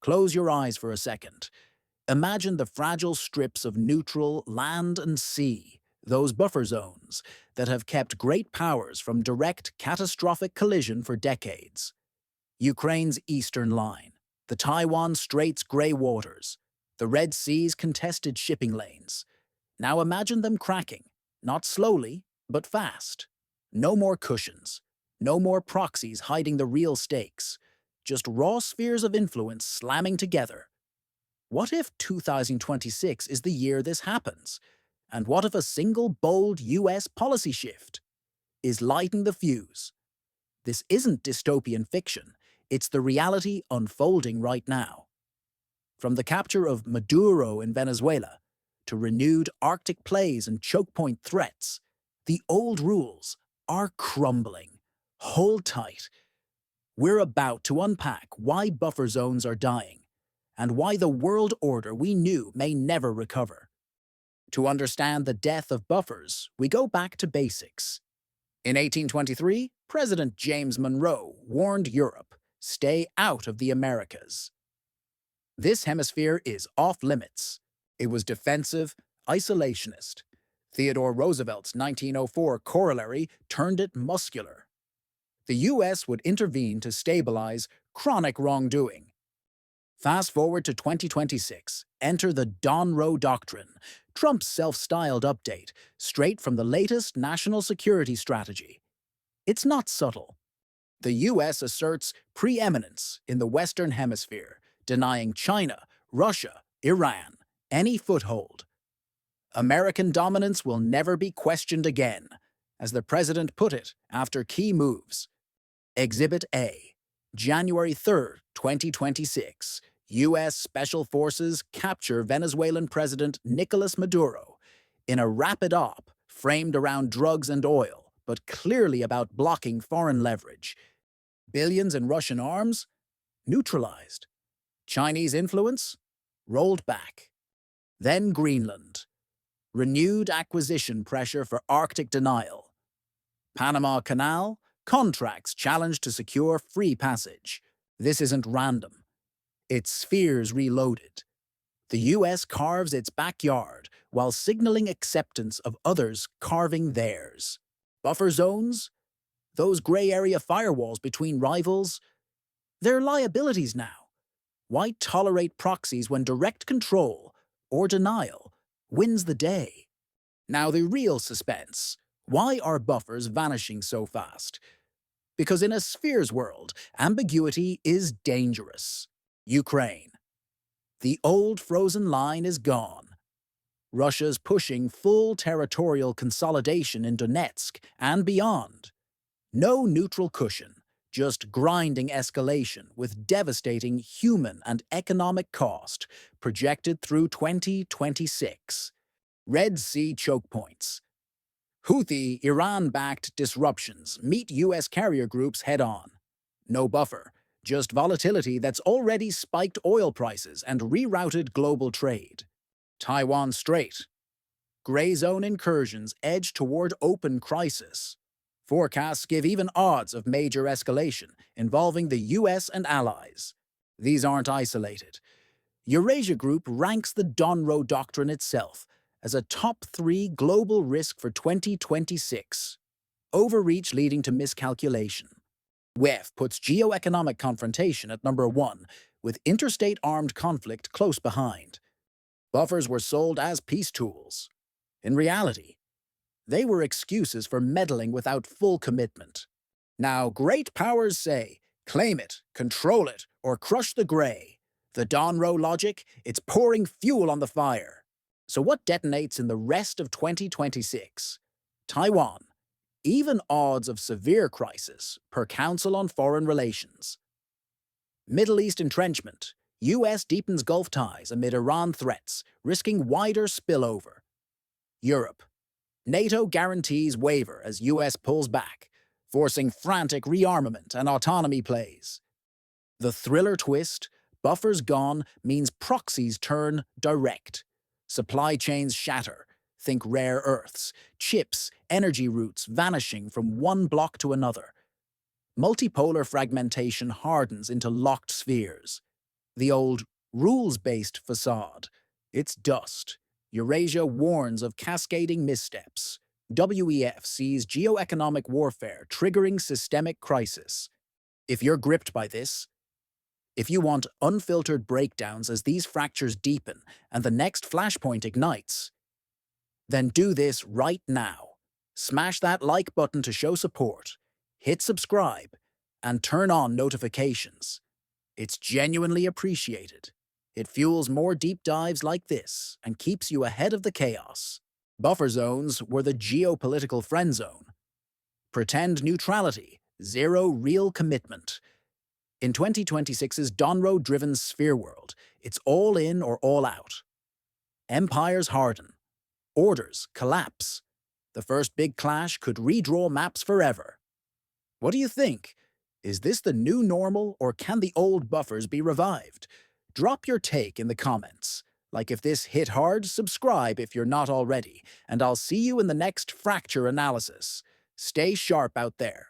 Close your eyes for a second. Imagine the fragile strips of neutral land and sea, those buffer zones that have kept great powers from direct catastrophic collision for decades. Ukraine's eastern line, the Taiwan Strait's grey waters, the Red Sea's contested shipping lanes. Now imagine them cracking, not slowly, but fast. No more cushions, no more proxies hiding the real stakes, just raw spheres of influence slamming together. What if 2026 is the year this happens? And what if a single bold US policy shift is lighting the fuse? This isn't dystopian fiction, it's the reality unfolding right now. From the capture of Maduro in Venezuela to renewed Arctic plays and choke point threats, the old rules are crumbling. Hold tight. We're about to unpack why buffer zones are dying and why the world order we knew may never recover. To understand the death of buffers, we go back to basics. In 1823, President James Monroe warned Europe, "Stay out of the Americas." This hemisphere is off-limits. It was defensive, isolationist. Theodore Roosevelt's 1904 Corollary turned it muscular. The US would intervene to stabilize chronic wrongdoing. Fast forward to 2026, enter the Donroe Doctrine, Trump's self-styled update, straight from the latest national security strategy. It's not subtle. The US asserts preeminence in the Western Hemisphere, denying China, Russia, Iran any foothold. American dominance will never be questioned again, as the president put it after key moves. Exhibit A, January 3, 2026. U.S. Special Forces capture Venezuelan President Nicolas Maduro in a rapid op framed around drugs and oil, but clearly about blocking foreign leverage. Billions in Russian arms? Neutralized. Chinese influence? Rolled back. Then Greenland. Renewed acquisition pressure for Arctic denial. Panama Canal? Contracts challenged to secure free passage. This isn't random. Its spheres reloaded. The U.S. carves its backyard while signaling acceptance of others carving theirs. Buffer zones? Those gray area firewalls between rivals? They're liabilities now. Why tolerate proxies when direct control, or denial, wins the day? Now the real suspense. Why are buffers vanishing so fast? Because in a spheres world, ambiguity is dangerous. Ukraine. The old frozen line is gone. Russia's pushing full territorial consolidation in Donetsk and beyond. No neutral cushion, just grinding escalation with devastating human and economic cost projected through 2026. Red Sea choke points. Houthi, Iran-backed disruptions meet U.S. carrier groups head-on. No buffer. Just volatility that's already spiked oil prices and rerouted global trade. Taiwan Strait. Gray zone incursions edge toward open crisis. Forecasts give even odds of major escalation involving the US and allies. These aren't isolated. Eurasia Group ranks the Donroe Doctrine itself as a top 3 global risk for 2026. Overreach leading to miscalculation. WEF puts geoeconomic confrontation at number 1, with interstate armed conflict close behind. Buffers were sold as peace tools. In reality, they were excuses for meddling without full commitment. Now, great powers say, claim it, control it, or crush the gray. The Donroe logic, it's pouring fuel on the fire. So what detonates in the rest of 2026? Taiwan. Even odds of severe crisis per Council on Foreign Relations. Middle East entrenchment. U.S. deepens Gulf ties amid Iran threats, risking wider spillover. Europe. NATO guarantees waiver as U.S. pulls back, forcing frantic rearmament and autonomy plays. The thriller twist, buffers gone, means proxies turn direct. Supply chains shatter. Think rare earths, chips, energy routes vanishing from one block to another. Multipolar fragmentation hardens into locked spheres. The old rules-based facade. It's dust. Eurasia warns of cascading missteps. WEF sees geoeconomic warfare triggering systemic crisis. If you're gripped by this, if you want unfiltered breakdowns as these fractures deepen and the next flashpoint ignites, then do this right now. Smash that like button to show support, hit subscribe, and turn on notifications. It's genuinely appreciated. It fuels more deep dives like this and keeps you ahead of the chaos. Buffer zones were the geopolitical friend zone. Pretend neutrality, zero real commitment. In 2026's Donroe-driven sphere world, it's all in or all out. Empires harden. Orders collapse. The first big clash could redraw maps forever. What do you think? Is this the new normal, or can the old buffers be revived? Drop your take in the comments. Like if this hit hard, subscribe if you're not already, and I'll see you in the next fracture analysis. Stay sharp out there.